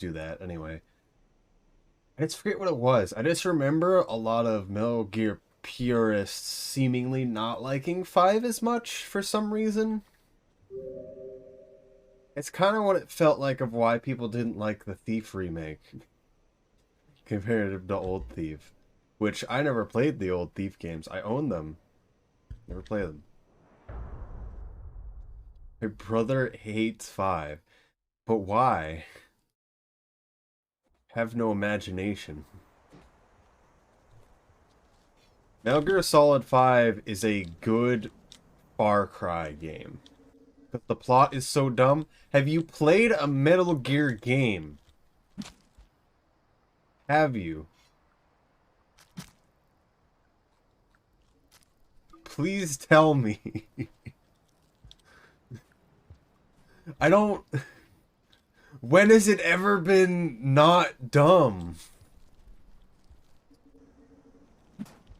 do that anyway. I just forget what it was. I just remember a lot of Metal Gear purists seemingly not liking 5 as much for some reason. It's kind of what it felt like of why people didn't like the Thief remake compared to old Thief. Which I never played the old Thief games. I own them. Never played them. My brother hates 5. But why? Have no imagination. Metal Gear Solid 5 is a good Far Cry game. But the plot is so dumb. Have you played a Metal Gear game? Have you? Please tell me. I don't... When has it ever been not dumb?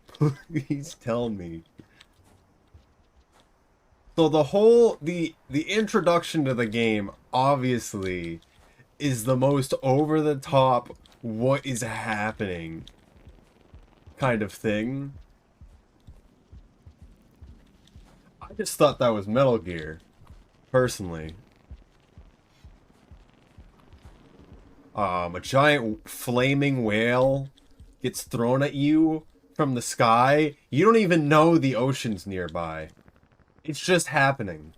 Please tell me. So the introduction to the game obviously is the most over the top what is happening kind of thing. I just thought that was Metal Gear, personally. A giant flaming whale gets thrown at you from the sky. You don't even know the ocean's nearby. It's just happening.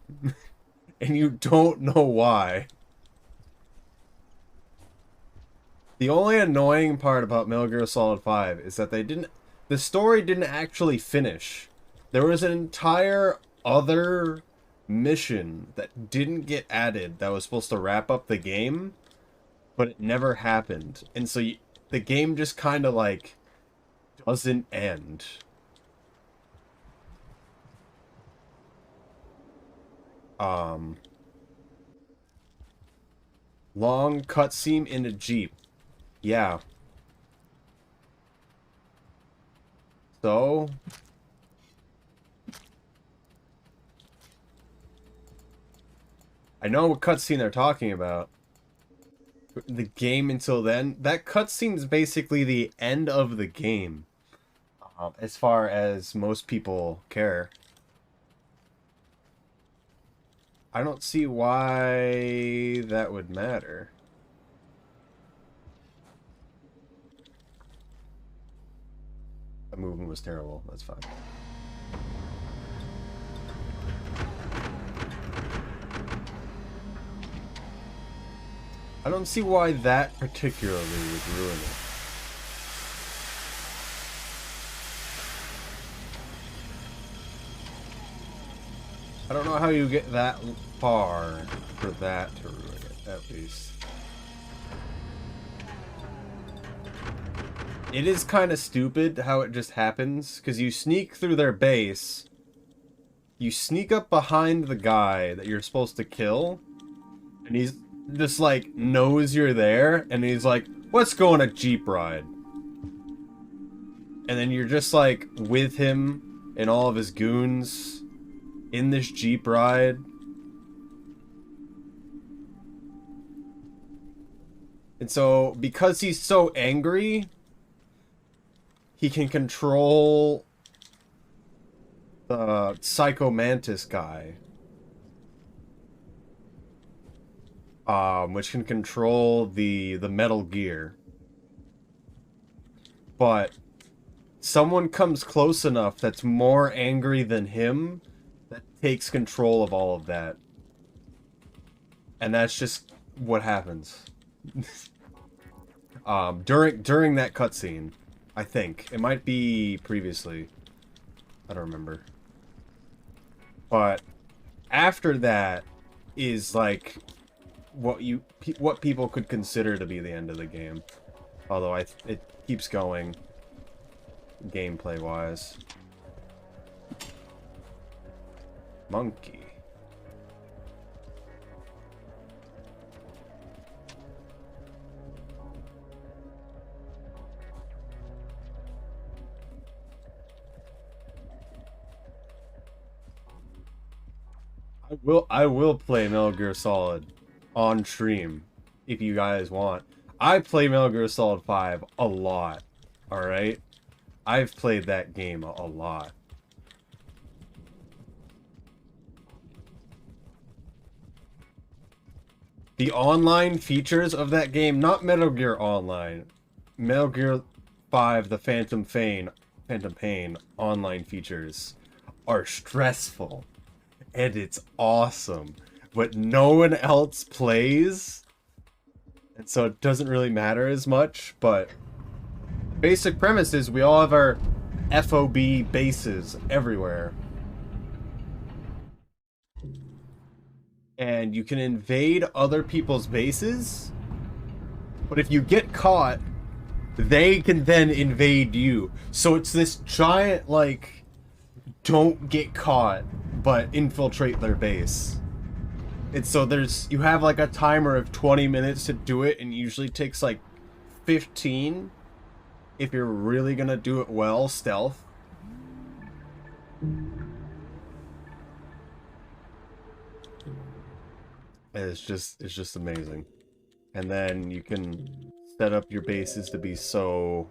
And you don't know why. The only annoying part about Metal Gear Solid 5 is that the story didn't actually finish. There was an entire other mission that didn't get added that was supposed to wrap up the game, but it never happened. And so the game just kind of like doesn't end. Long cutscene in a Jeep. Yeah. So I know what cutscene they're talking about. The game until then, that cutscene is basically the end of the game, as far as most people care. I don't see why that would matter. The movement was terrible. That's fine. I don't see why that particularly would ruin it. I don't know how you get that far for that to ruin it, at least. It is kind of stupid how it just happens, because you sneak through their base, you sneak up behind the guy that you're supposed to kill, and he's just like knows you're there, and he's like, let's go on a Jeep ride. And then you're just like with him and all of his goons in this Jeep ride. And so because he's so angry, he can control the Psycho Mantis guy. Which can control the Metal Gear. But someone comes close enough that's more angry than him that takes control of all of that. And that's just what happens. During that cutscene, I think. It might be previously. I don't remember. But after that is like what people could consider to be the end of the game. Although it keeps going gameplay wise. Monkey. I will play Metal Gear Solid on stream if you guys want. I play Metal Gear Solid 5 a lot, alright? I've played that game a lot. The online features of that game, not Metal Gear Online, Metal Gear 5, the Phantom Pain online features are stressful. And it's awesome. But no one else plays. And so it doesn't really matter as much, but basic premise is we all have our FOB bases everywhere. And you can invade other people's bases, but if you get caught, they can then invade you. So it's this giant, like, don't get caught, but infiltrate their base. And so you have like a timer of 20 minutes to do it, and it usually takes like 15 if you're really gonna do it well, stealth. It's just amazing. And then you can set up your bases to be so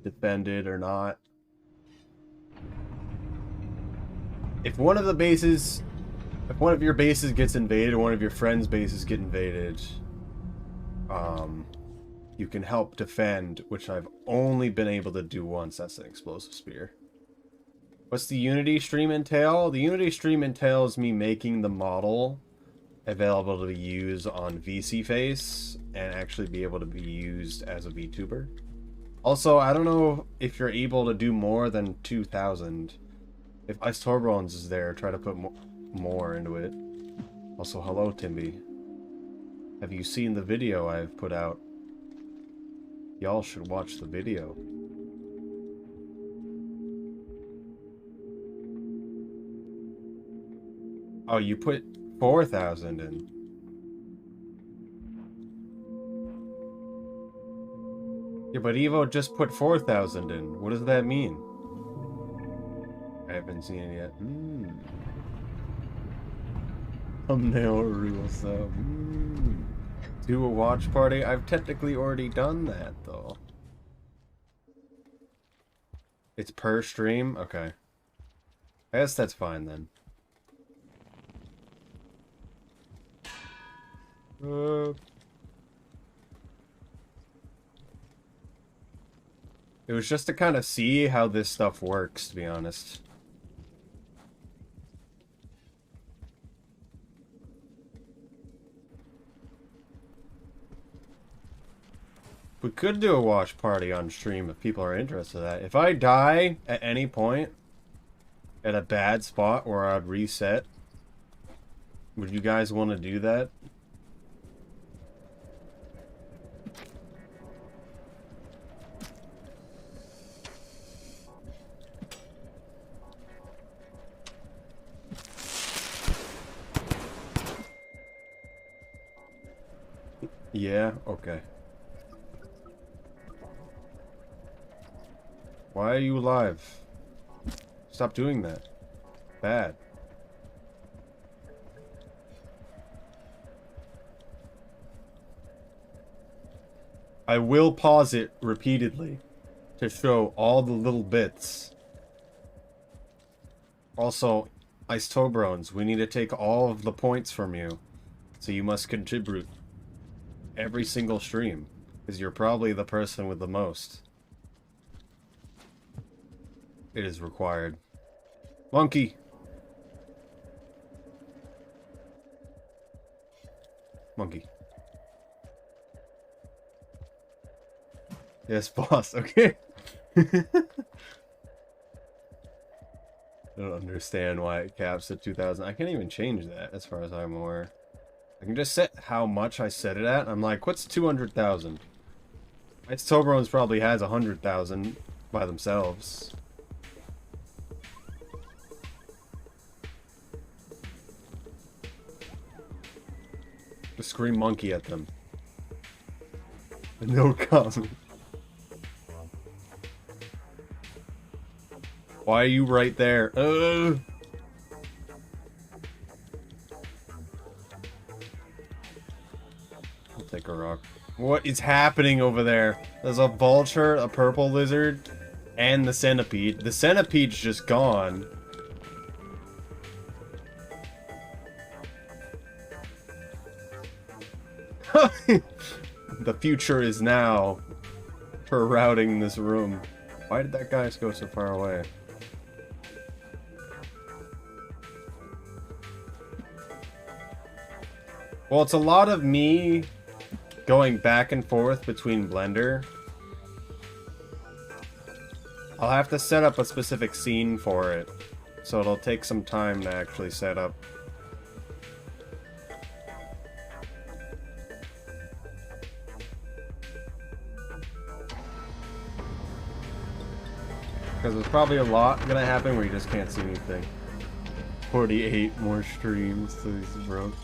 defended or not. If one of your bases gets invaded, or one of your friends' bases get invaded, you can help defend, which I've only been able to do once. That's an explosive spear. What's the Unity stream entail? The Unity stream entails me making the model available to use on VC Face and actually be able to be used as a VTuber. Also, I don't know if you're able to do more than 2,000. If Ice Torbrones is there, try to put more into it. Also, hello, Timby. Have you seen the video I've put out? Y'all should watch the video. Oh, you put 4,000 in. Yeah, but Evo just put 4,000 in. What does that mean? I haven't seen it yet. Thumbnail real sub. Do a watch party? I've technically already done that, though. It's per stream? Okay. I guess that's fine, then. It was just to kind of see how this stuff works, to be honest. We could do a watch party on stream if people are interested in that. If I die at any point at a bad spot where I'd reset, would you guys want to do that? Yeah, okay. Why are you alive? Stop doing that. Bad. I will pause it repeatedly to show all the little bits. Also, Ice Tobrones, we need to take all of the points from you. So you must contribute every single stream, because you're probably the person with the most. It is required. Monkey! Monkey. Yes, boss, okay. I don't understand why it caps at 2,000. I can't even change that, as far as I'm aware. I can just set how much I set it at. I'm like, what's 200,000? Ice Tobrones probably has 100,000 by themselves. Just scream monkey at them. And they'll come. Why are you right there? I'll take a rock. What is happening over there? There's a vulture, a purple lizard, and the centipede. The centipede's just gone. The future is now for routing this room. Why did that guy go so far away? Well, it's a lot of me going back and forth between Blender. I'll have to set up a specific scene for it, so it'll take some time to actually set up. Because there's probably a lot gonna happen where you just can't see anything. 48 more streams, so this is broke.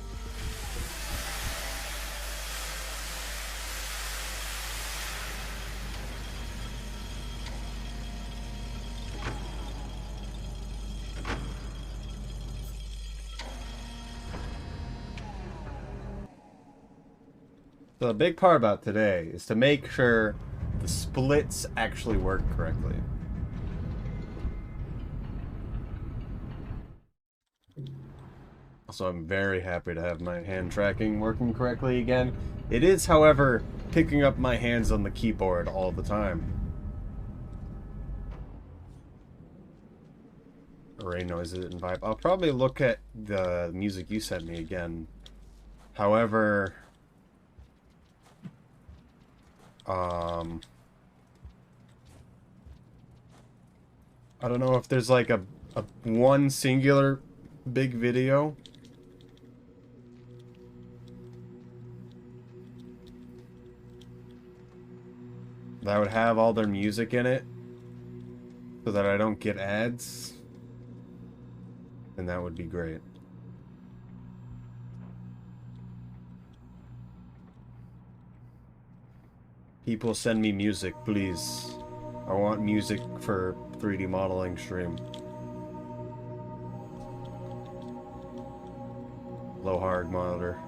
So the big part about today is to make sure the splits actually work correctly. So I'm very happy to have my hand tracking working correctly again. It is, however, picking up my hands on the keyboard all the time. Rain noises and vibe. I'll probably look at the music you sent me again. However, I don't know if there's like a one singular big video. That would have all their music in it so that I don't get ads. And that would be great. People send me music, please. I want music for 3D modeling stream. Low hard monitor.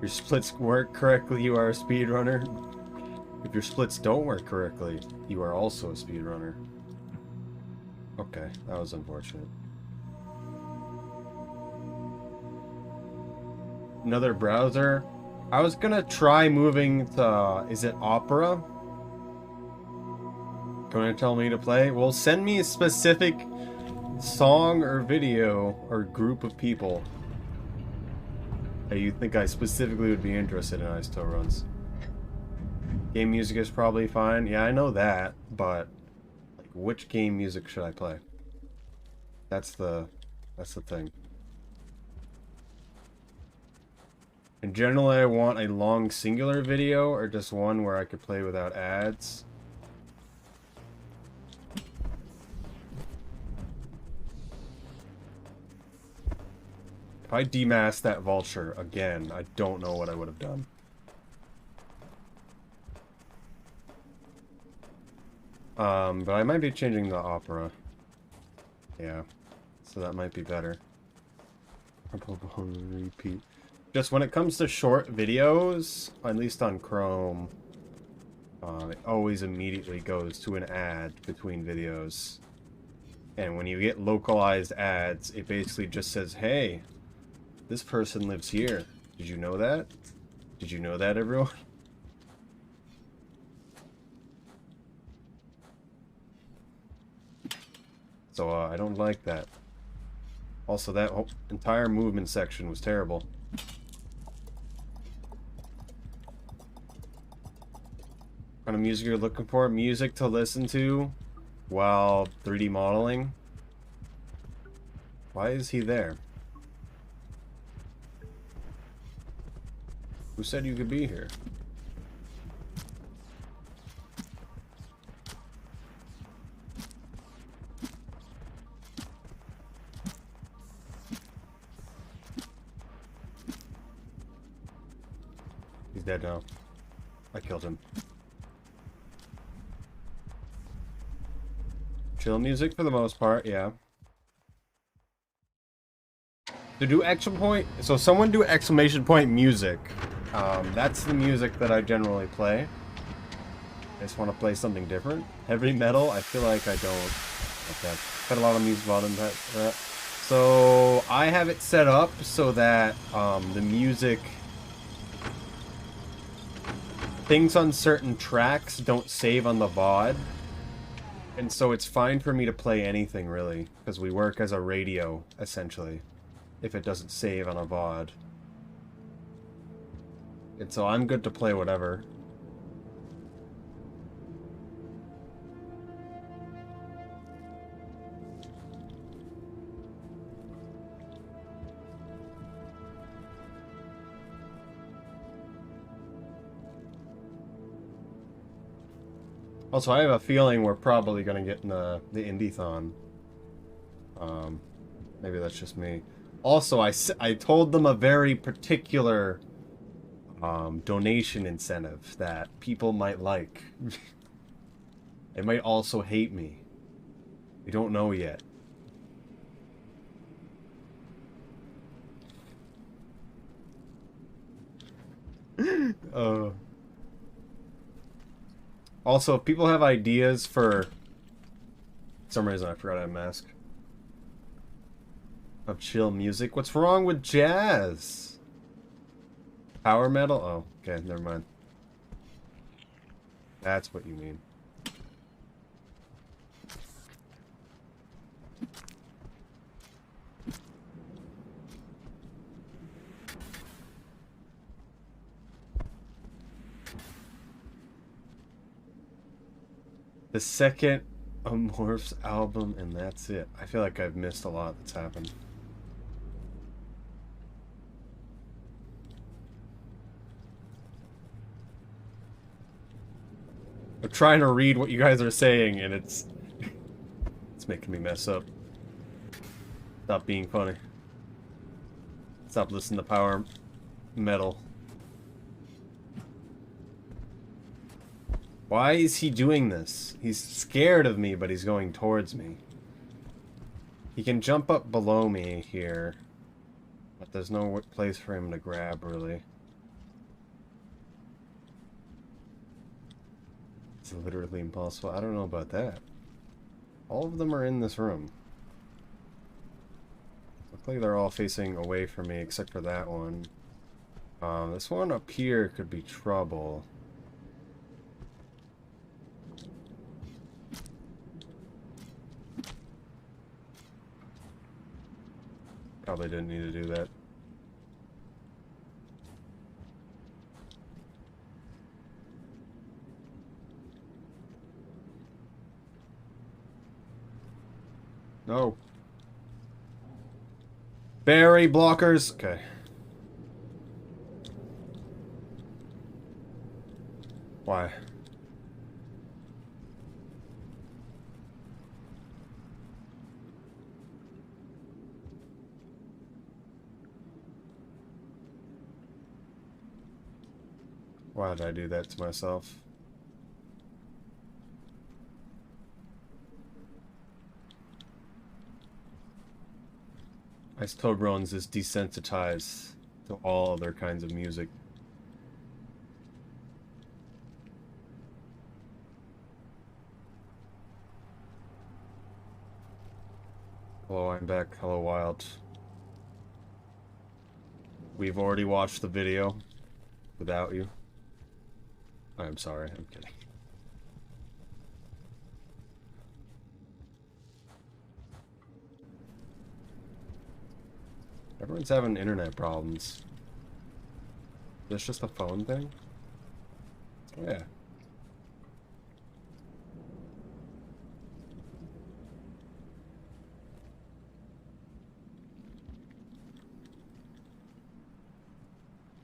Your splits work correctly, you are a speedrunner. If your splits don't work correctly, you are also a speedrunner. Okay, that was unfortunate. Another browser. I was gonna try moving to, is it Opera? Gonna tell me to play? Well, send me a specific song or video or group of people that you think I specifically would be interested in Ice Toe Runs. Game music is probably fine. Yeah, I know that, but like, which game music should I play? That's the thing. And generally, I want a long singular video or just one where I could play without ads. If I demasked that vulture again, I don't know what I would have done. But I might be changing the opera. Yeah. So that might be better. Repeat. Just when it comes to short videos, at least on Chrome, it always immediately goes to an ad between videos. And when you get localized ads, it basically just says, hey, this person lives here. Did you know that? Did you know that, everyone? So, I don't like that. Also, that whole entire movement section was terrible. What kind of music you're looking for? Music to listen to while 3D modeling? Why is he there? Who said you could be here? He's dead now. I killed him. Chill music for the most part, yeah. To do exclamation point, so someone do exclamation point music That's the music that I generally play. I just want to play something different. Heavy metal, I feel like I don't. Okay, I've got a lot of music volume for that. So I have it set up so that the music, things on certain tracks don't save on the VOD. And so it's fine for me to play anything, really, because we work as a radio, essentially, if it doesn't save on a VOD. And so I'm good to play whatever. Also, I have a feeling we're probably going to get in the Indie-thon. Maybe that's just me. Also, I told them a very particular donation incentive that people might like. They might also hate me. We don't know yet. Also, if people have ideas for some reason, I forgot I had a mask. Of chill music. What's wrong with jazz? Power metal? Oh, okay, never mind. That's what you mean. The second Amorphs album, and that's it. I feel like I've missed a lot that's happened. I'm trying to read what you guys are saying, and it's making me mess up. Stop being funny. Stop listening to power metal. Why is he doing this? He's scared of me, but he's going towards me. He can jump up below me here, but there's no place for him to grab, really. It's literally impossible. I don't know about that. All of them are in this room. Looks like they're all facing away from me, except for that one. This one up here could be trouble. Probably didn't need to do that. No. Berry blockers. Okay. Why? Why did I do that to myself? Ice Tobrones is desensitized to all other kinds of music. Hello, I'm back. Hello, Wild. We've already watched the video without you. I'm sorry, I'm kidding. Everyone's having internet problems. Is this just a phone thing? Oh, yeah.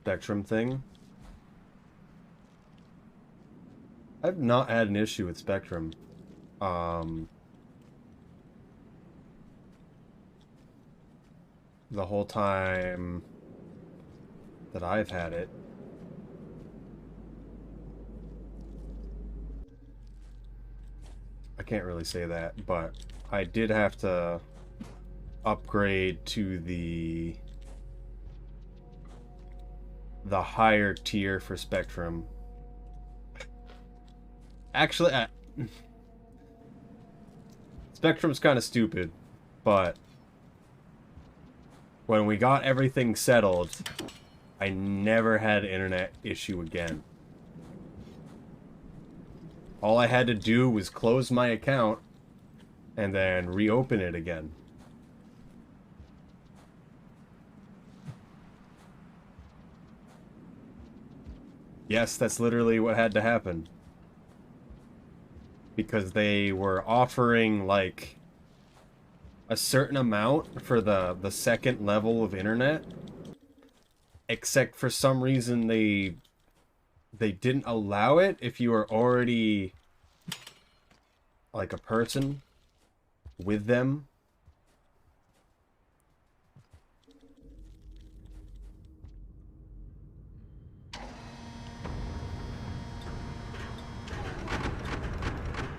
Spectrum thing? I've not had an issue with Spectrum. The whole time that I've had it. I can't really say that, but I did have to upgrade to the the higher tier for Spectrum. Actually, Spectrum's kind of stupid, but when we got everything settled, I never had an internet issue again. All I had to do was close my account and then reopen it again. Yes, that's literally what had to happen. Because they were offering, like, a certain amount for the second level of internet. Except for some reason they didn't allow it if you were already, like, a person with them.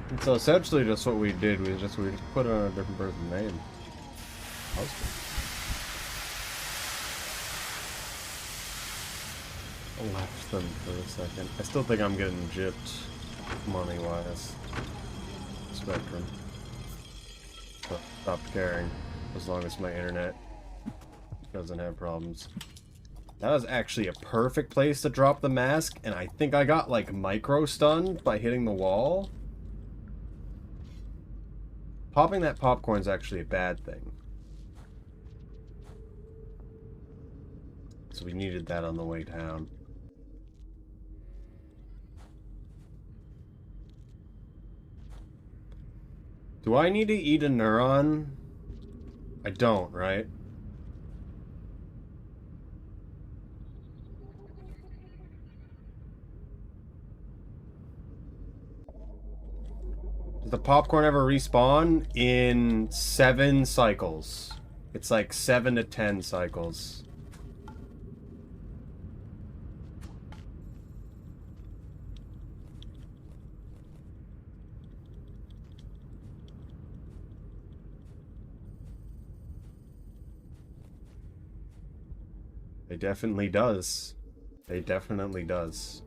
And so essentially just what we did was we just put on a different person's name. Husband. I left them for a second. I still think I'm getting gypped money-wise. Spectrum. So stopped caring as long as my internet doesn't have problems. That was actually a perfect place to drop the mask, and I think I got like micro-stunned by hitting the wall. Popping that popcorn is actually a bad thing. So we needed that on the way down. Do I need to eat a neuron? I don't, right? Does the popcorn ever respawn? In 7 cycles. It's like 7 to 10 cycles. It definitely does. It definitely does.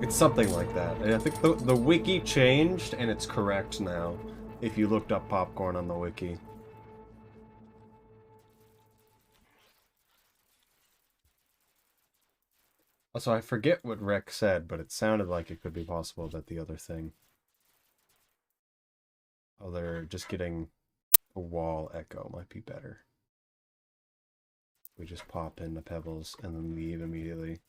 It's something like that. And I think the wiki changed, and it's correct now, if you looked up popcorn on the wiki. Also, I forget what Rex said, but it sounded like it could be possible that the other thing... Oh, they're just getting a wall echo might be better. We just pop in the pebbles and then leave immediately.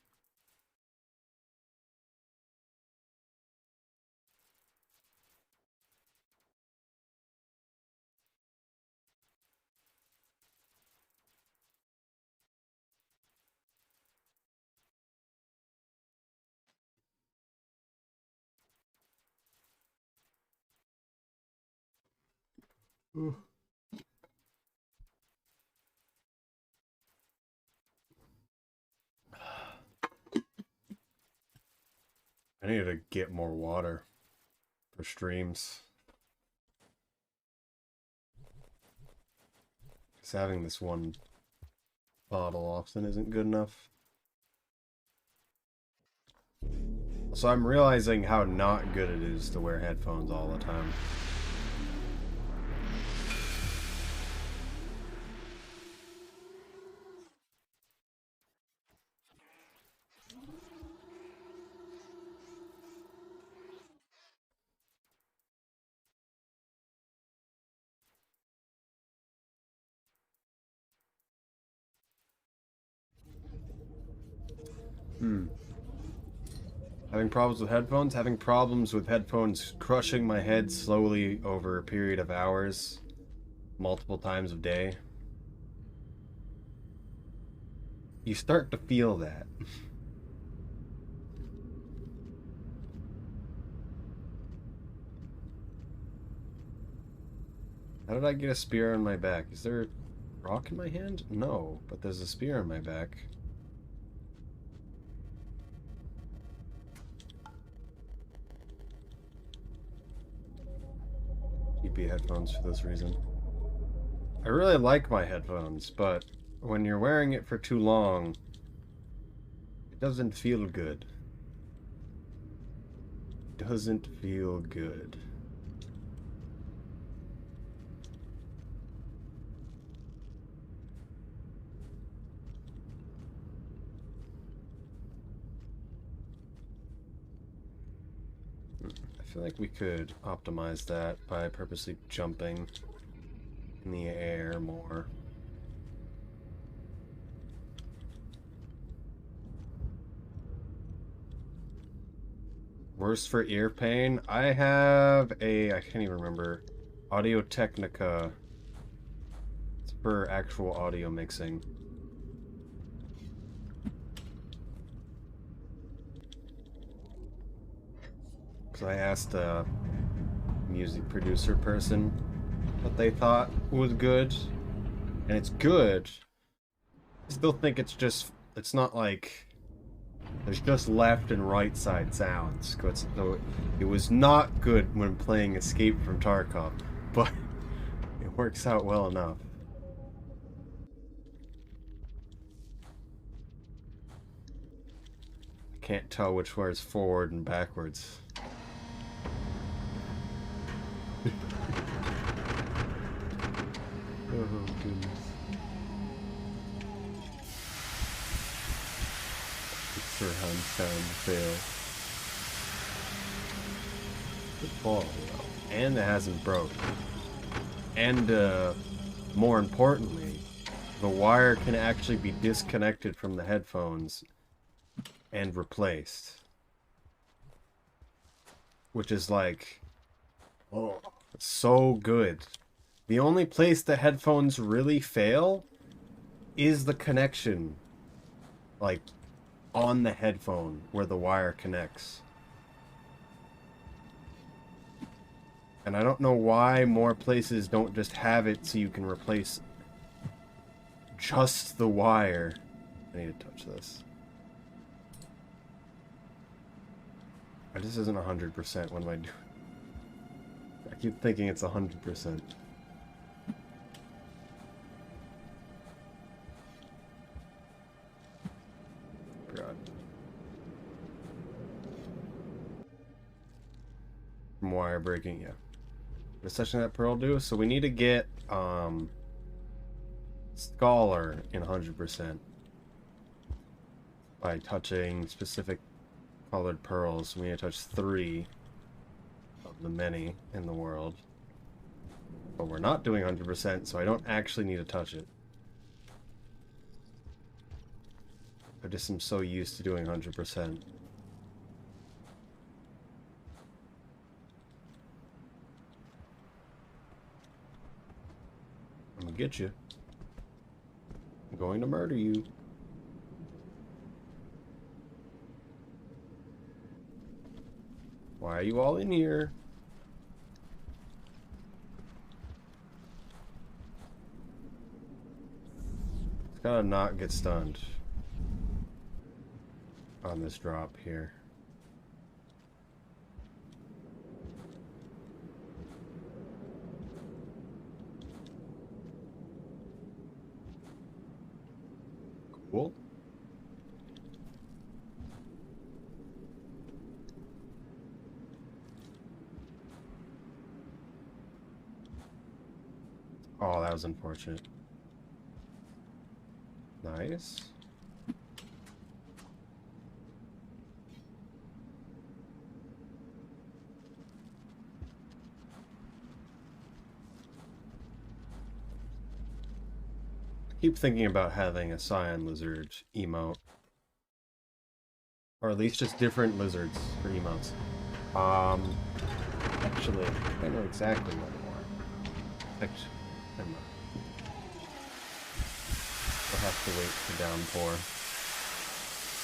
Ooh. I need to get more water for streams. Because having this one bottle often isn't good enough. So I'm realizing how not good it is to wear headphones all the time. Having problems with headphones? Having problems with headphones crushing my head slowly over a period of hours, multiple times a day. You start to feel that. How did I get a spear on my back? Is there a rock in my hand? No, but there's a spear on my back. TP headphones for this reason. I really like my headphones, but when you're wearing it for too long, it doesn't feel good. Doesn't feel good. I feel like we could optimize that by purposely jumping in the air more. Worse for ear pain? I have I can't even remember, Audio Technica. It's for actual audio mixing. Because I asked a music producer person what they thought was good, and it's good. I still think it's not like there's just left and right side sounds. So it was not good when playing Escape from Tarkov, but it works out well enough. I can't tell which way is forward and backwards. Oh, goodness. Surround sound fail. Good ball, though. And it hasn't broke. And, more importantly, the wire can actually be disconnected from the headphones and replaced. Which is like, oh, so good. The only place the headphones really fail is the connection, like, on the headphone where the wire connects. And I don't know why more places don't just have it so you can replace just the wire. I need to touch this. This isn't 100%. What am I doing? I keep thinking it's 100%. God. From wire breaking, yeah. What does touching that pearl do? So we need to get Scholar in 100% by touching specific colored pearls. We need to touch 3 of the many in the world. But we're not doing 100%, so I don't actually need to touch it. I just am so used to doing 100%. I'm gonna get you. I'm going to murder you. Why are you all in here? It's gotta not get stunned on this drop here. Cool. Oh, that was unfortunate. Nice. Keep thinking about having a cyan lizard emote. Or at least just different lizards for emotes. Actually, I know exactly what I want. Actually, never mind. I'll have to wait for downpour.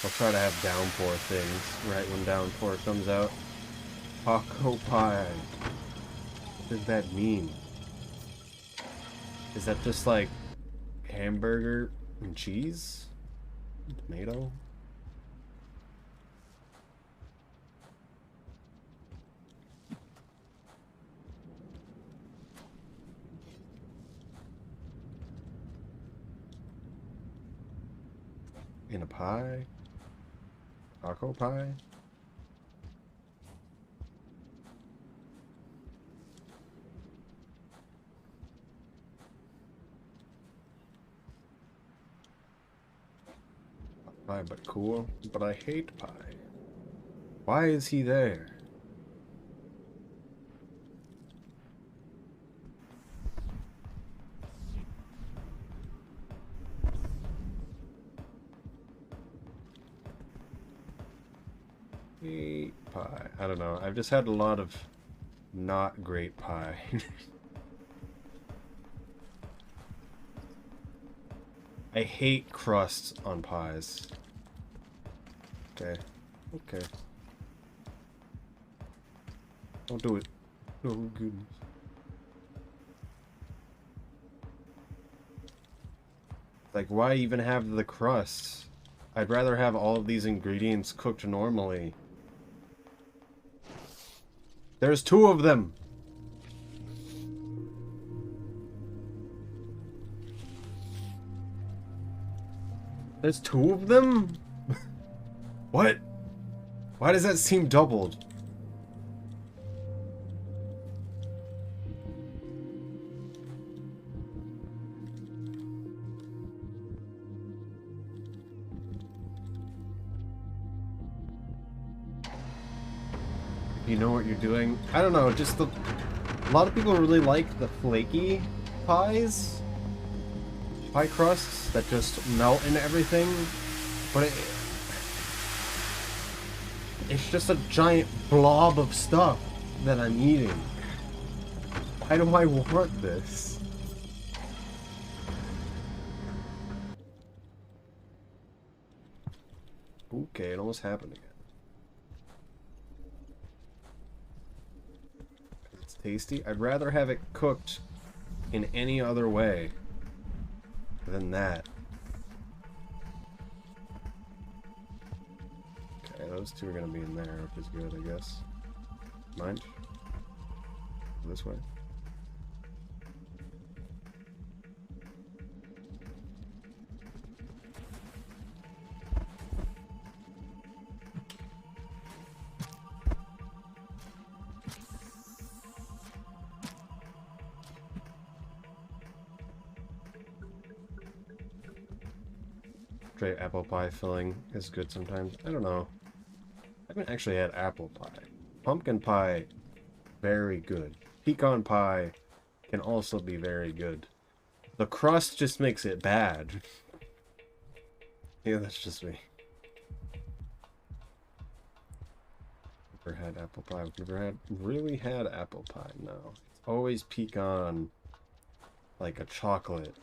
I'll try to have downpour things right when downpour comes out. Taco pie. What does that mean? Is that just like hamburger and cheese? Tomato? in a pie? Taco pie? Pie, but cool. But I hate pie. Why is he there? Hate pie. I don't know. I've just had a lot of not great pie. I hate crusts on pies. Okay. Okay. Don't do it. Oh, goodness. Like, why even have the crust? I'd rather have all of these ingredients cooked normally. There's 2 of them! There's 2 of them? What? Why does that seem doubled? You know what you're doing? I don't know, just a lot of people really like the flaky pies. Pie crusts that just melt into everything. But it's just a giant blob of stuff that I'm eating. Why do I want this? Okay, it almost happened again. It's tasty. I'd rather have it cooked in any other way than that. Okay, those 2 are gonna be in there, which is good, I guess. Munch. This way. Straight apple pie filling is good sometimes. I don't know. I haven't actually had apple pie. Pumpkin pie, very good. Pecan pie can also be very good. The crust just makes it bad. Yeah, that's just me. Never had apple pie. I've never really had apple pie, no. It's always pecan, like a chocolate,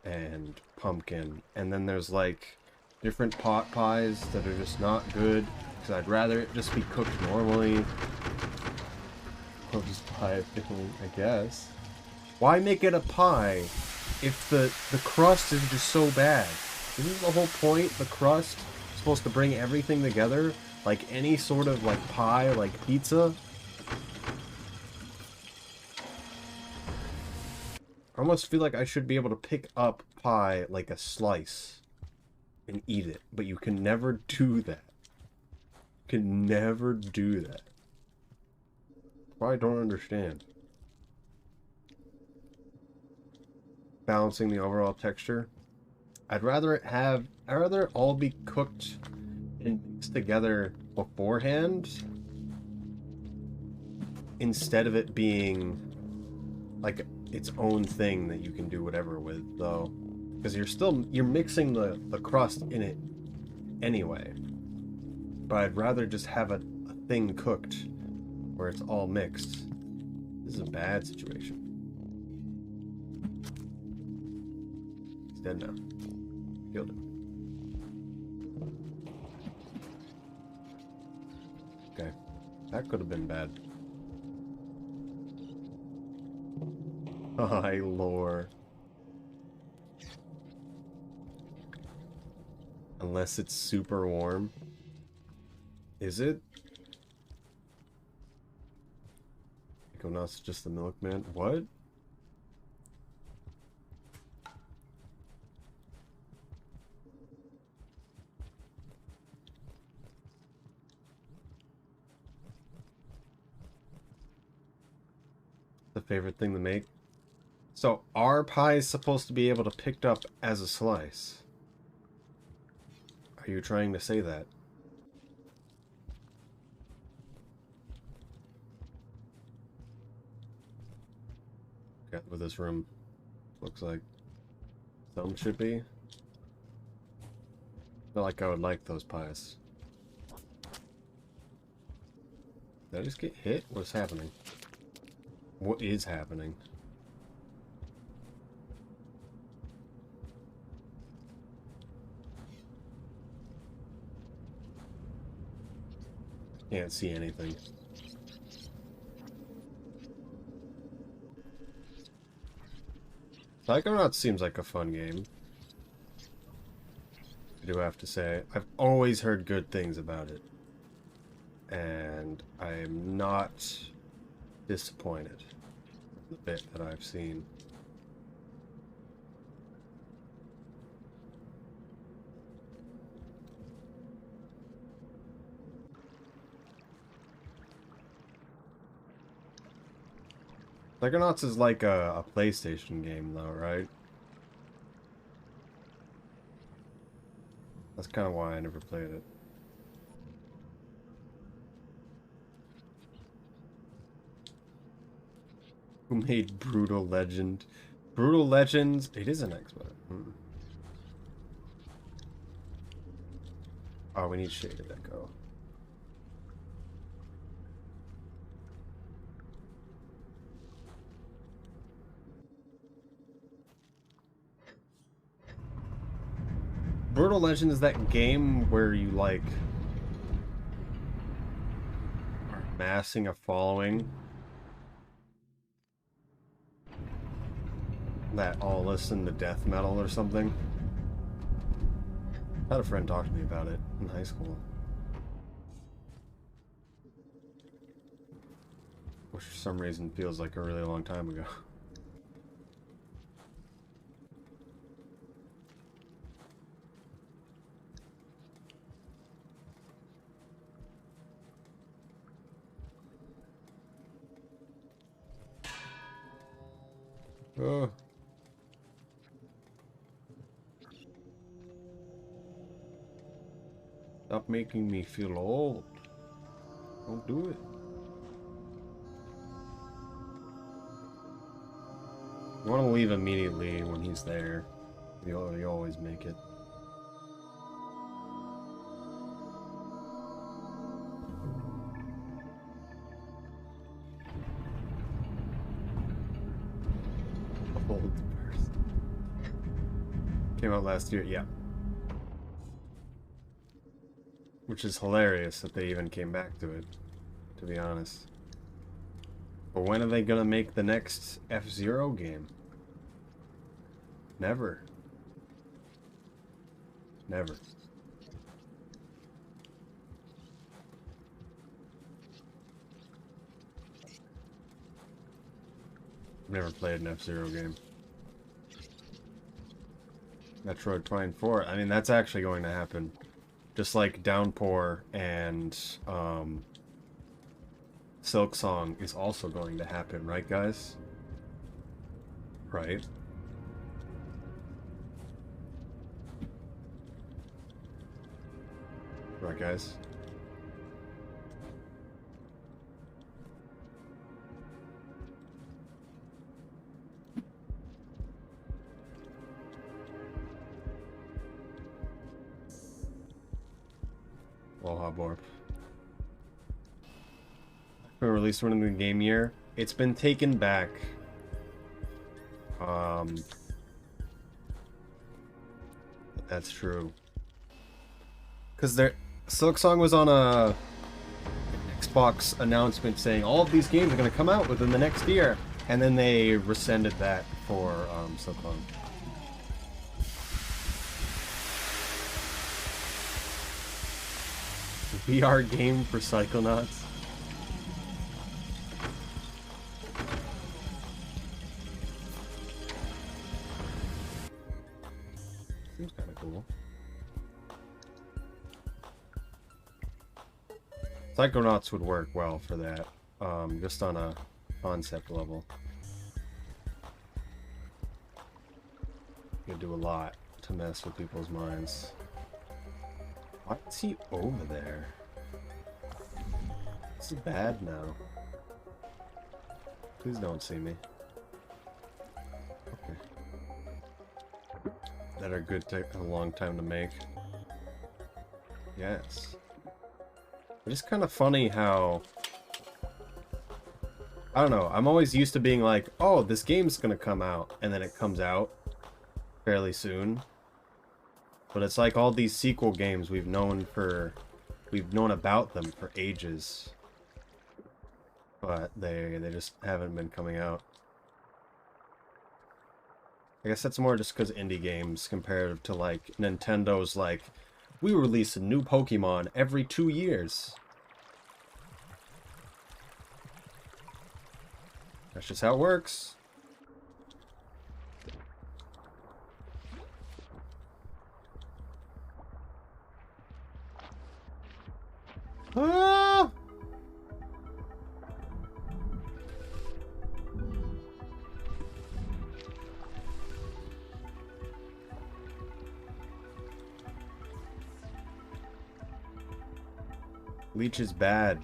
and pumpkin, and then there's like different pot pies that are just not good because I'd rather it just be cooked normally. I'll just pie filling, I guess. Why make it a pie if the crust is just so bad? Isn't the whole point the crust is supposed to bring everything together like any sort of like pie, like pizza? I almost feel like I should be able to pick up pie like a slice and eat it, but you can never do that. You can never do that. I don't understand. Balancing the overall texture. I'd rather it all be cooked and mixed together beforehand instead of it being like its own thing that you can do whatever with, though, because you're mixing the crust in it anyway. But I'd rather just have a thing cooked where it's all mixed. This is a bad situation. He's dead now. Killed him. Okay, that could have been bad. High lore. Unless it's super warm. Is it? Go nuts, just the milkman. What? The favorite thing to make. So our pie is supposed to be able to picked up as a slice. Are you trying to say that? Okay, what this room looks like. Some should be. Not like I would like those pies. Did I just get hit? What's happening? What is happening? Can't see anything. Psychonauts seems like a fun game. I do have to say, I've always heard good things about it. And I am not disappointed in the bit that I've seen. Psychonauts is like a PlayStation game though, right? That's kind of why I never played it. Who made Brutal Legend? Brutal Legends? It is an Xbox. Oh, we need Shaded Echo. Brutal Legend is that game where you, like, are amassing a following that all listen to death metal or something. I had a friend talk to me about it in high school. Which for some reason feels like a really long time ago. Stop making me feel old. Don't do it. You want to leave immediately when he's there. You always make it. Old person. Came out last year, yeah. Which is hilarious that they even came back to it, to be honest. But when are they gonna make the next F-Zero game? Never. Never. I've never played an F-Zero game. Metroid Prime 4, I mean, that's actually going to happen. Just like Downpour and Silk Song is also going to happen, right, guys? Right? Right, guys? Aloha, Borp. We released one in the game year. It's been taken back. That's true. Because Silk Song was on a Xbox announcement saying all of these games are going to come out within the next year, and then they rescinded that for Silk Song. VR game for Psychonauts. Seems kind of cool. Psychonauts would work well for that, just on a concept level. You do a lot to mess with people's minds. Why is he over there? This is bad now. Please don't see me. Okay. That are good, take a long time to make. Yes. It's kind of funny how... I don't know, I'm always used to being like, oh, this game's gonna come out, and then it comes out fairly soon. But it's like all these sequel games we've known about them for ages. But they just haven't been coming out. I guess that's more just because indie games compared to like Nintendo's like, we release a new Pokemon every 2 years. That's just how it works. Ah! Leech is bad.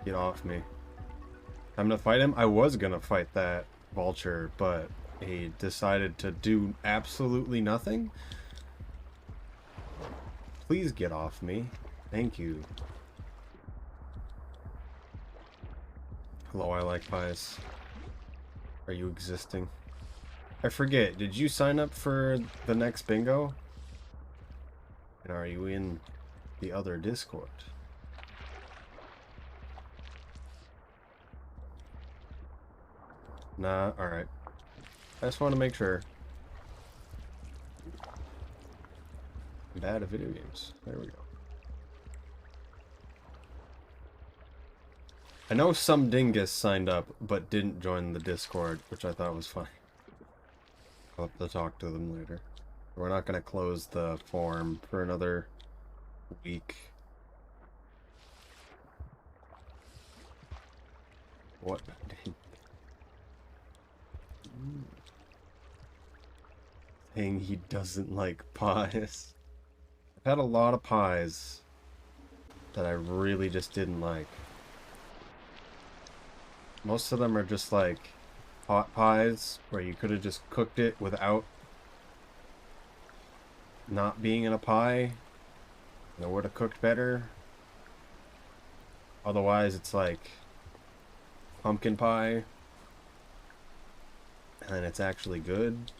Get off me. I'm gonna fight him? I was gonna fight that vulture, but he decided to do absolutely nothing? Please get off me. Thank you. Hello, I like pies. Are you existing? I forget, did you sign up for the next bingo? And are you in the other Discord? Nah, alright. I just want to make sure. I'm bad at video games. There we go. I know some dingus signed up, but didn't join the Discord, which I thought was funny. I'll have to talk to them later. We're not going to close the forum for another week. What? Saying he doesn't like pies. I've had a lot of pies that I really just didn't like. Most of them are just like pot pies where you could have just cooked it without not being in a pie. And it would have cooked better. Otherwise, it's like pumpkin pie. And it's actually good.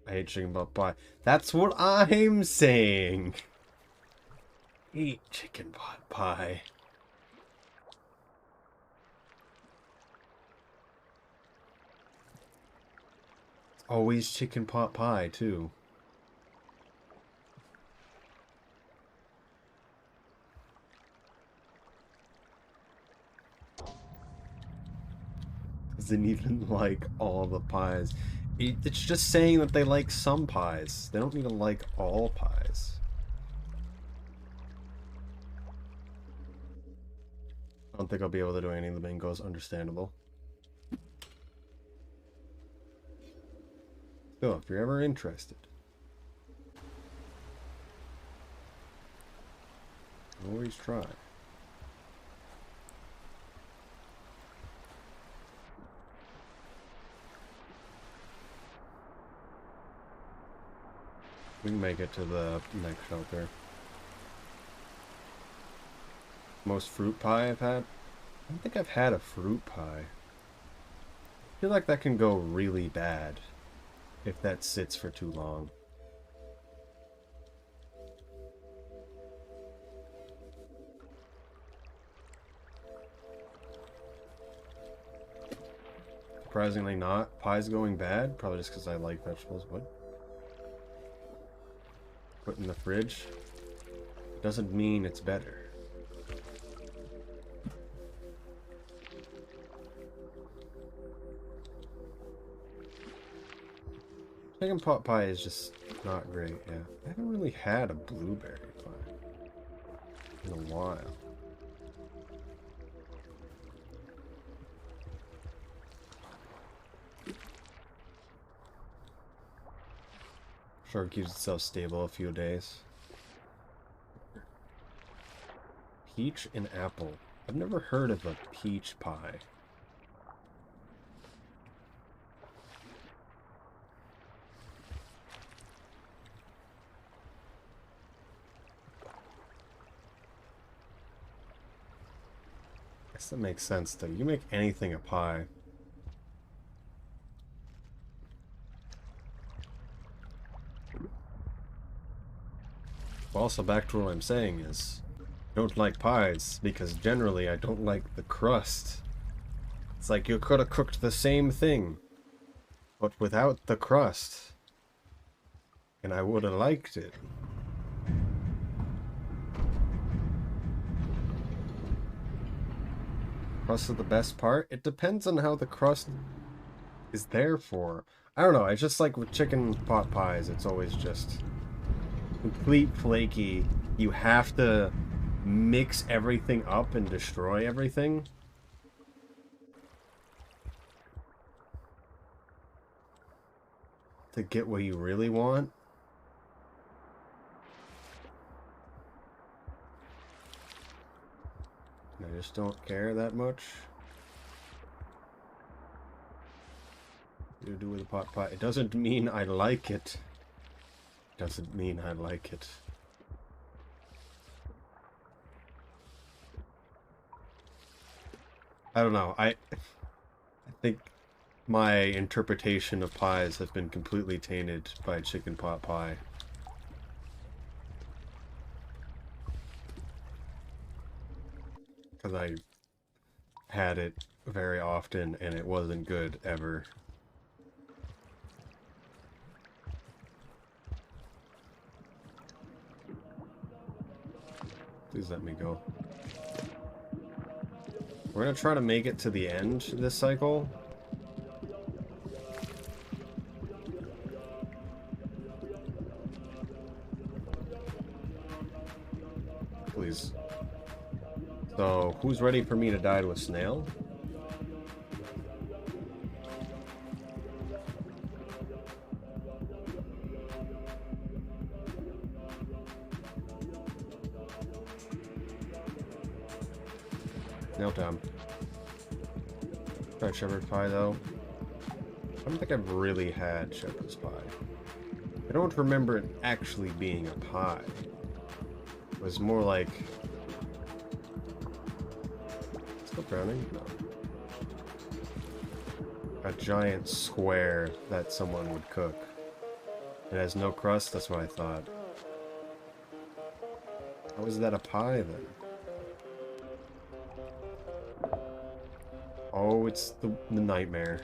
I hate chicken pot pie. That's what I'm saying. Eat chicken pot pie. It's always chicken pot pie, too. Doesn't even like all the pies. It's just saying that they like some pies. They don't need to like all pies. I don't think I'll be able to do any of the bingos. Understandable. Still, if you're ever interested, always try. We can make it to the next shelter. Most fruit pie I've had? I don't think I've had a fruit pie. I feel like that can go really bad if that sits for too long. Surprisingly not. Pie's going bad? Probably just because I like vegetables. What? Put in the fridge doesn't mean it's better. Chicken pot pie is just not great, yeah. I haven't really had a blueberry pie in a while. Sure, it keeps itself stable a few days. Peach and apple. I've never heard of a peach pie. I guess that makes sense though. You make anything a pie. Also, back to what I'm saying is, I don't like pies because generally I don't like the crust. It's like you could have cooked the same thing, but without the crust. And I would have liked it. Crust is the best part? It depends on how the crust is there for. I don't know, it's just like with chicken pot pies, it's always just complete flaky. You have to mix everything up and destroy everything. To get what you really want. And I just don't care that much. What do you do with a pot pie? It doesn't mean I like it. Doesn't mean I like it. I don't know. I think my interpretation of pies has been completely tainted by chicken pot pie. Because I had it very often and it wasn't good ever. Please let me go. We're gonna try to make it to the end this cycle. Please. So, who's ready for me to die to a snail? Snail time. Tried shepherd's pie though. I don't think I've really had shepherd's pie. I don't remember it actually being a pie. It was more like... Still drowning? No. A giant square that someone would cook. It has no crust, that's what I thought. How is that a pie then? Oh, it's the nightmare.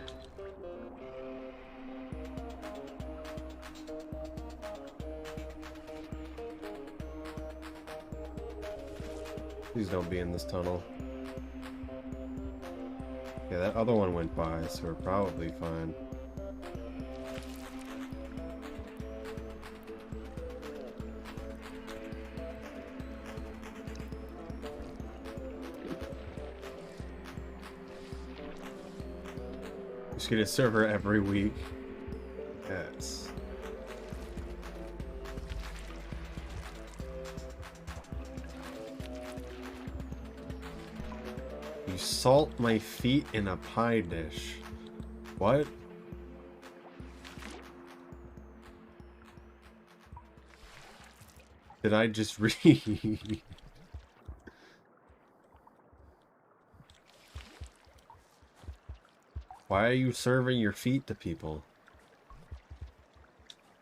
Please don't be in this tunnel. Yeah, that other one went by, so we're probably fine. Just get a server every week. Yes. You salt my feet in a pie dish. What? Did I just read? Why are you serving your feet to people?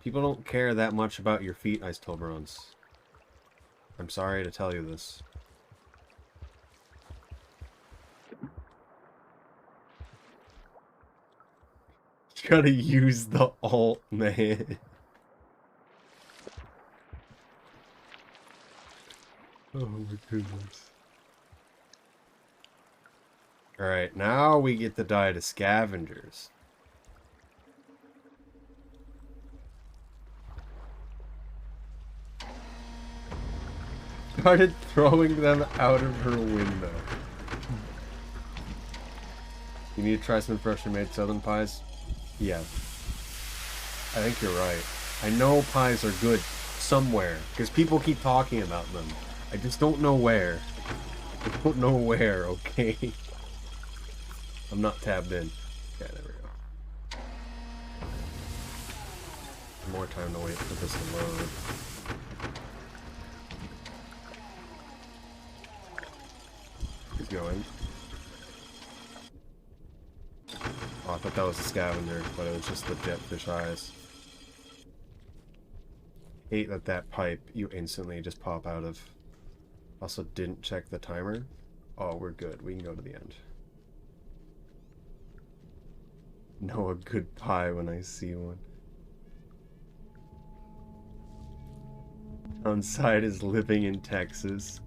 People don't care that much about your feet, Ice Toblerons. I'm sorry to tell you this. You gotta use the alt, man. Oh my goodness. Alright, now we get to die to scavengers. started throwing them out of her window. You need to try some freshly made southern pies? Yeah. I think you're right. I know pies are good somewhere, because people keep talking about them. I just don't know where. I don't know where, okay? I'm not tabbed in. Okay, there we go. More time to wait for this to load. He's going. Oh, I thought that was a scavenger, but it was just the jetfish eyes. Hate that pipe you instantly just pop out of. Also didn't check the timer. Oh, we're good. We can go to the end. Know a good pie when I see one. Downside is living in Texas.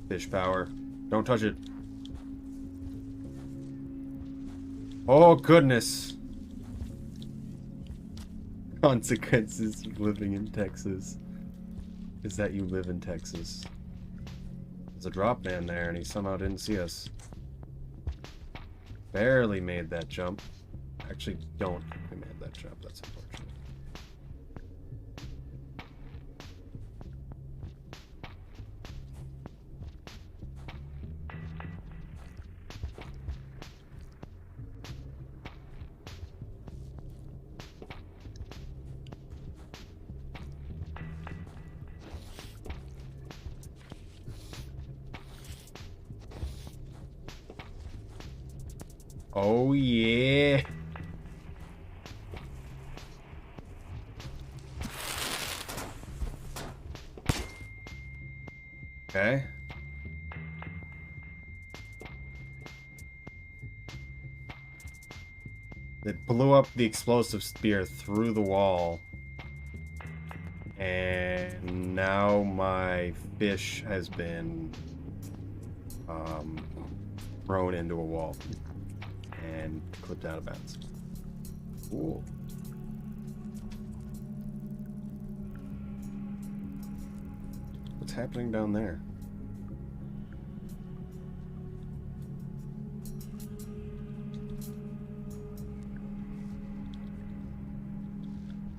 Fish power. Don't touch it. Oh, goodness. Consequences of living in Texas is that you live in Texas. There's a drop man there and he somehow didn't see us. Barely made that jump. Actually, don't think we made that jump. That's unfortunate. Oh, yeah. Okay. It blew up the explosive spear through the wall. And now my fish has been thrown into a wall and clipped out of bounds. Cool. What's happening down there?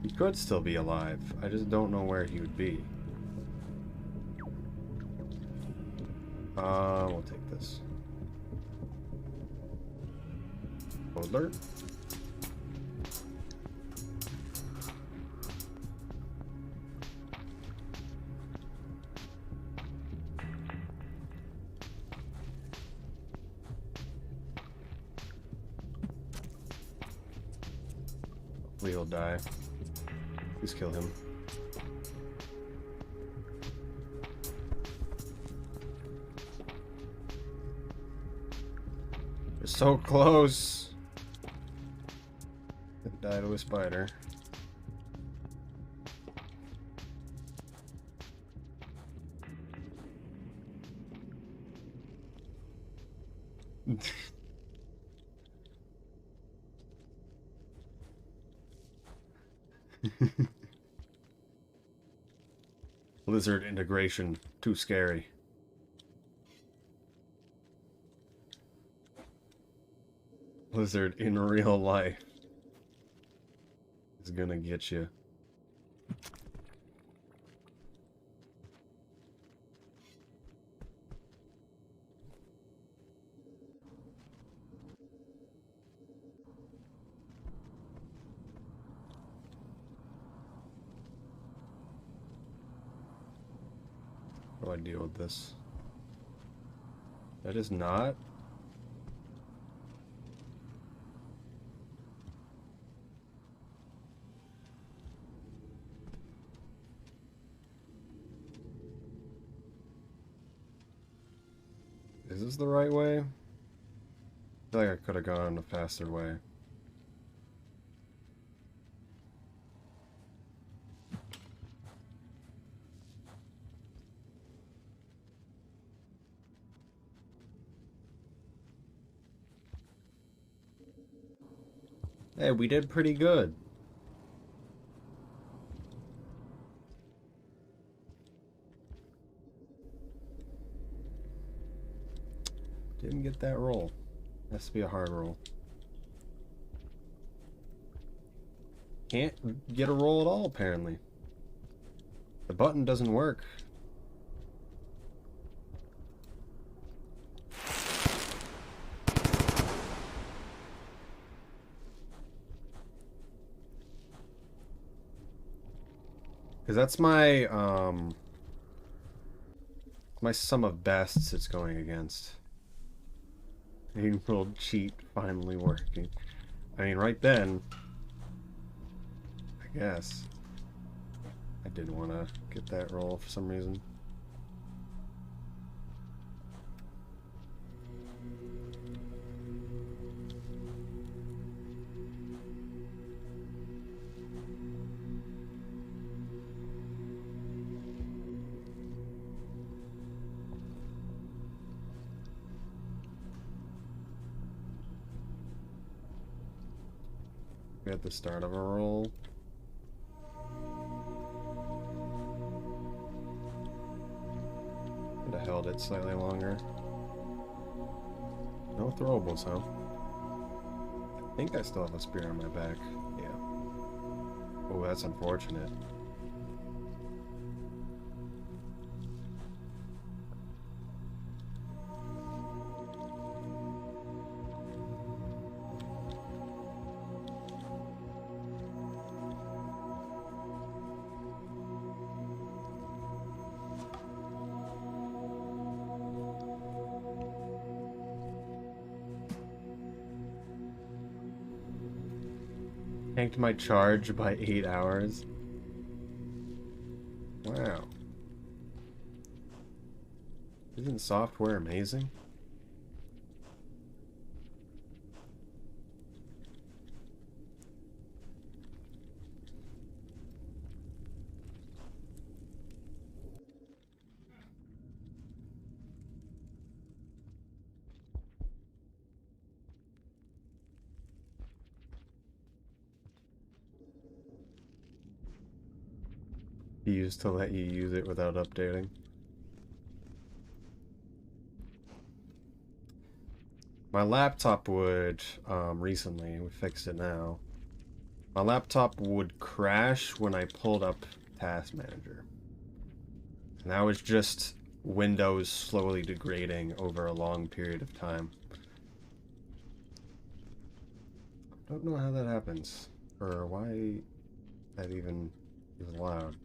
He could still be alive. I just don't know where he would be. We'll take this. Alert. Hopefully he'll die. Please kill him. We're so close. Die to a spider. Lizard integration. Too scary. Lizard in real life is gonna get you. How do I deal with this? That is not. Is this the right way? I feel like I could have gone a faster way. Hey, we did pretty good. Didn't get that roll. Has to be a hard roll. Can't get a roll at all, apparently. The button doesn't work. Because that's my sum of bests it's going against. A little cheat finally working. I mean, right then, I guess. I didn't want to get that roll for some reason. We at the start of a roll. Could have held it slightly longer. No throwables, huh? I think I still have a spear on my back. Yeah. Oh, that's unfortunate. Tanked my charge by 8 hours. Wow. Isn't software amazing? He used to let you use it without updating. My laptop would, recently, we fixed it now. My laptop would crash when I pulled up Task Manager. And that was just Windows slowly degrading over a long period of time. Don't know how that happens, or why that even is allowed.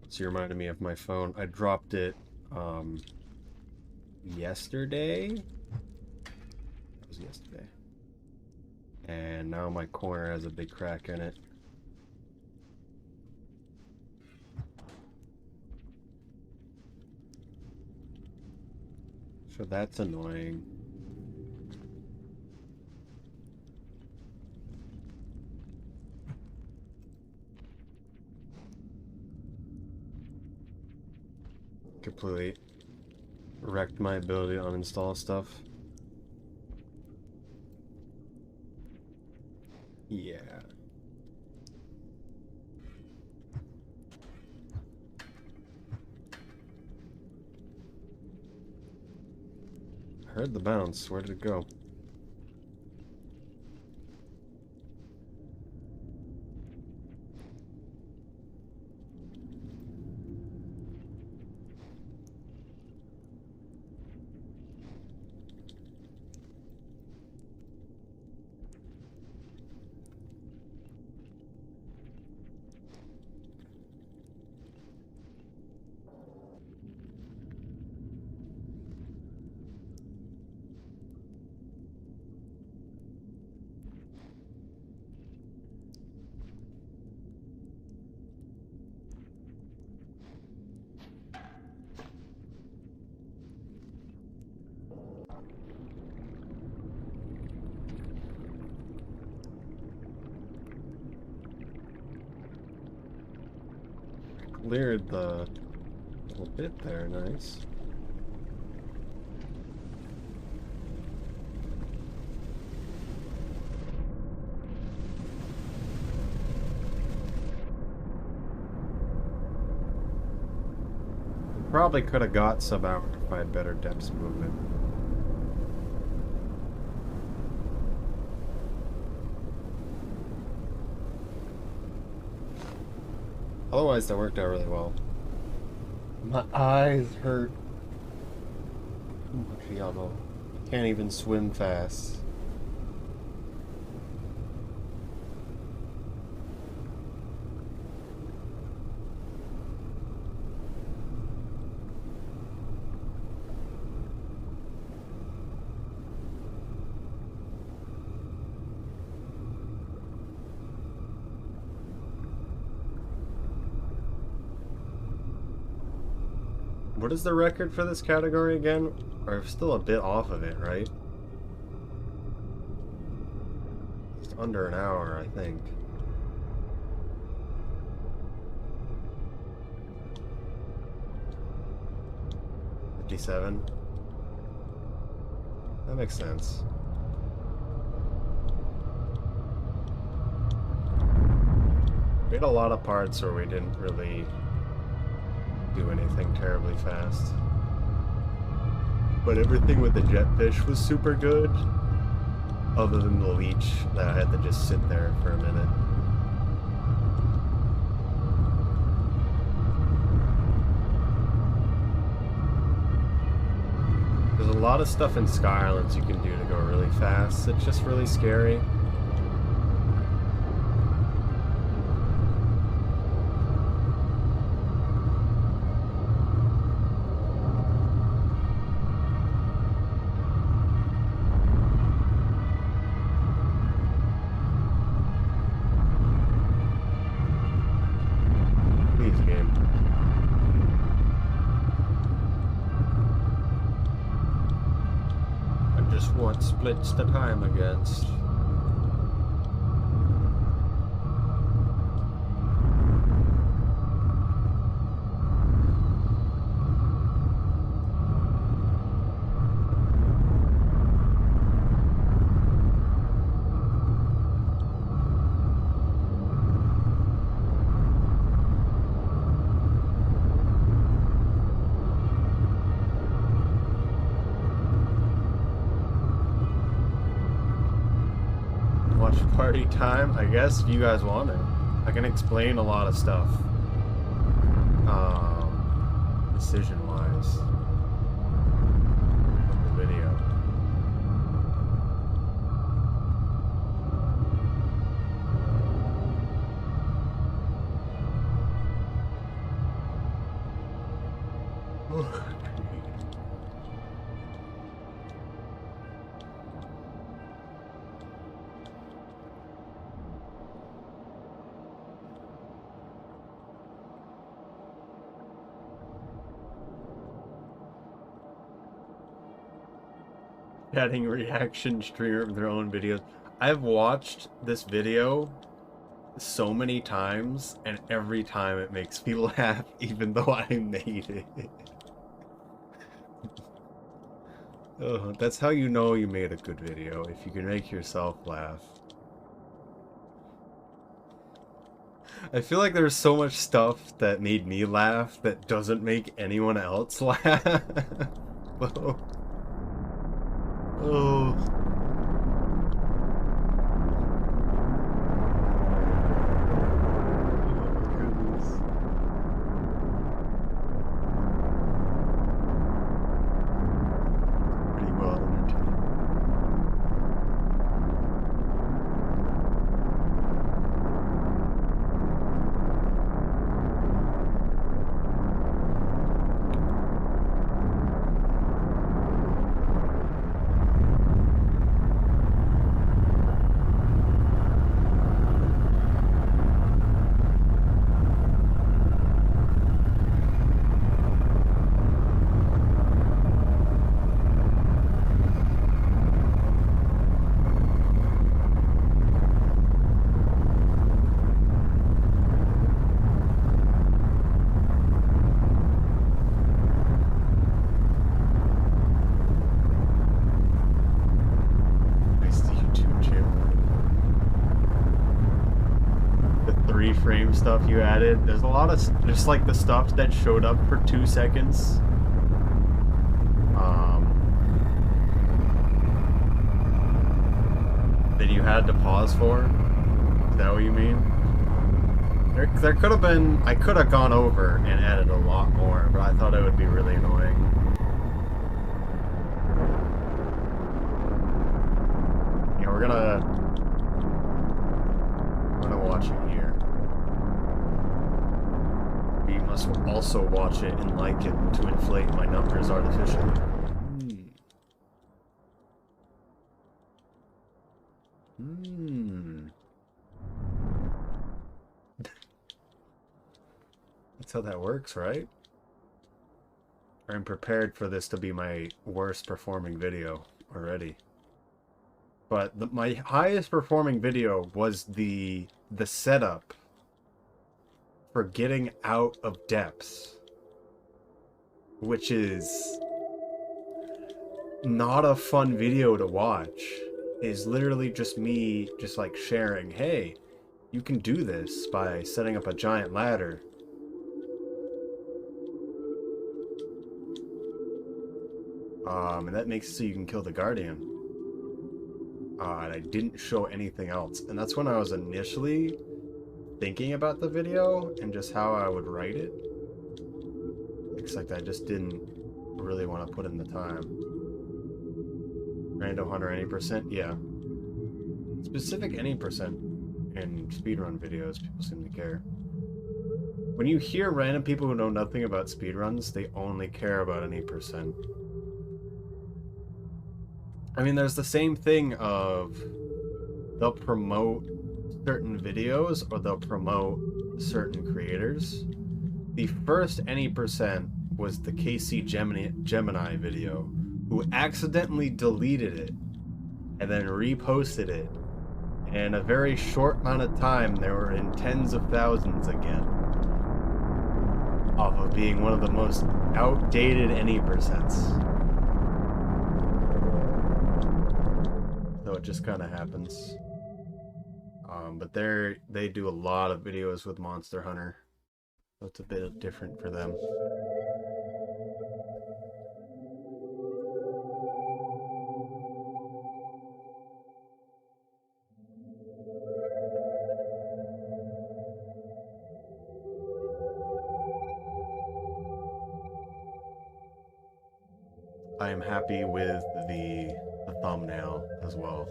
So you reminded me of my phone. I dropped it yesterday. That was yesterday. And now my corner has a big crack in it. So that's annoying. Completely wrecked my ability to uninstall stuff. Yeah. I heard the bounce. Where did it go? cleared the little bit there, nice. Probably could have got sub-hour if I had better depths movement. Otherwise, that worked out really well. My eyes hurt. Too much yellow. Can't even swim fast. What is the record for this category again? We're still a bit off of it, right? Just under an hour, I think. $57. That makes sense. We had a lot of parts where we didn't really do anything terribly fast. But everything with the jetfish was super good. Other than the leech that I had to just sit there for a minute. There's a lot of stuff in Sky Islands you can do to go really fast. It's just really scary. What splits the time against? Party time, I guess, if you guys want it. I can explain a lot of stuff. Decision-wise. In the video. Adding reaction streamer of their own videos. I've watched this video so many times, and every time it makes me laugh, even though I made it. Oh, that's how you know you made a good video, if you can make yourself laugh. I feel like there's so much stuff that made me laugh that doesn't make anyone else laugh. Oh. Pretty well entertained. frame stuff you added. There's a lot of just like the stuff that showed up for 2 seconds. That you had to pause for. Is that what you mean? There could have been. I could have gone over and added a lot more, but I thought it would be really annoying. Yeah, we're gonna watch it here. We must also watch it and like it to inflate my numbers artificially. That's how that works, right? I'm prepared for this to be my worst performing video already. But my highest performing video was the setup for getting out of depths, which is not a fun video to watch. It's literally just me just like sharing, hey, you can do this by setting up a giant ladder. And that makes it so you can kill the Guardian. And I didn't show anything else. And that's when I was initially thinking about the video and just how I would write it. Looks like I just didn't really want to put in the time. Random Hunter any percent? Yeah. Specific any percent in speedrun videos, people seem to care. When you hear random people who know nothing about speedruns, they only care about any percent. I mean, there's the same thing of they'll promote certain videos or they'll promote certain creators. The first any percent was the KC Gemini video, who accidentally deleted it and then reposted it. And in a very short amount of time, they were in tens of thousands again. Off of being one of the most outdated any percents. So it just kind of happens. But they do a lot of videos with Monster Hunter. So it's a bit different for them. I am happy with the thumbnail as well.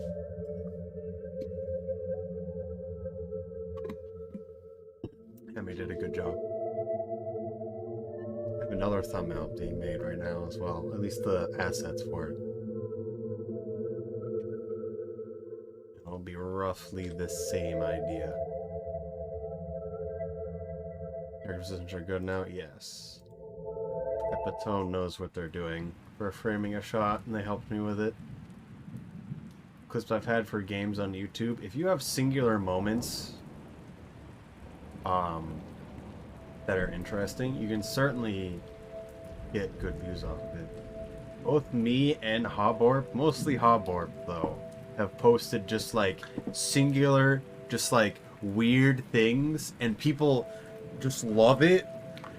Emmy did a good job. I have another thumbnail being made right now as well. At least the assets for it. It'll be roughly the same idea. Character are good now? Yes. Epitone knows what they're doing for framing a shot, and they helped me with it. Clips I've had for games on YouTube. If you have singular moments that are interesting, you can certainly get good views off of it. Both me and Hoborp, mostly Hoborp though, have posted just like singular, just like weird things, and people just love it,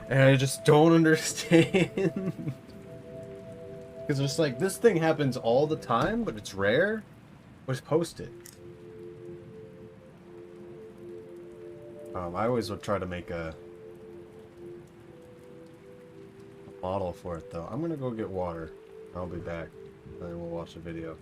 and I just don't understand. Because it's like, this thing happens all the time, but it's rare. Just post it. I always would try to make a model for it though. I'm gonna go get water. I'll be back, and then we'll watch the video.